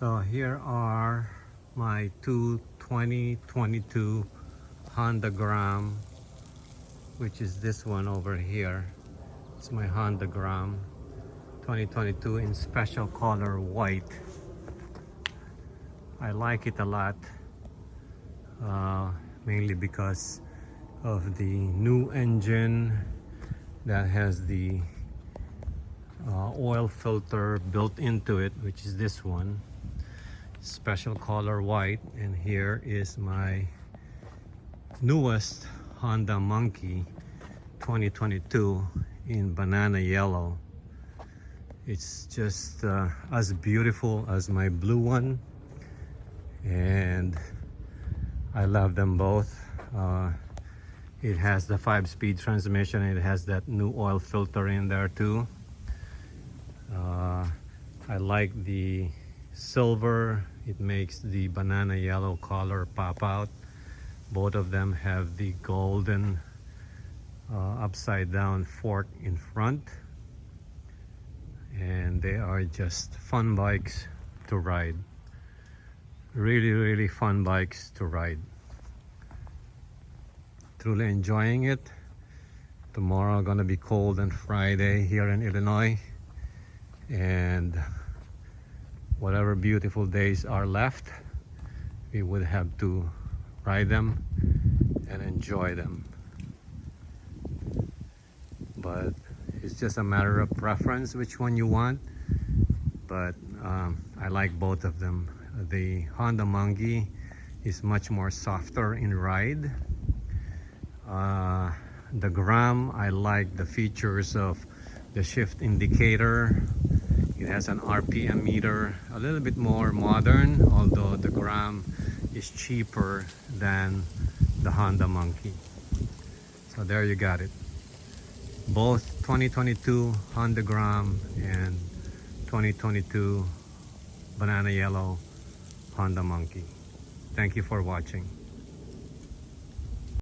So here are my two 2022 Honda GROM, which is this one over here. It's my Honda GROM 2022 in special color white. I like it a lot, mainly because of the new engine that has the oil filter built into it, which is this one, special color white. And here is my newest Honda Monkey 2022 in banana yellow. It's just as beautiful as my blue one, and I love them both. It has the 5-speed transmission. It has that new oil filter in there too. I like the silver. It makes the banana yellow color pop out. Both of them have the golden upside down fork in front, and they are just fun bikes to ride. Really fun bikes to ride. Truly enjoying it. Tomorrow gonna be cold and Friday here in Illinois, and whatever beautiful days are left, we would have to ride them and enjoy them. But it's just a matter of preference which one you want. But I like both of them. The Honda Monkey is much more softer in ride. The GROM, I like the features of the shift indicator. It has an RPM meter, a little bit more modern, although the GROM is cheaper than the Honda Monkey. So there you got it. Both 2022 Honda GROM and 2022 banana yellow Honda Monkey. Thank you for watching.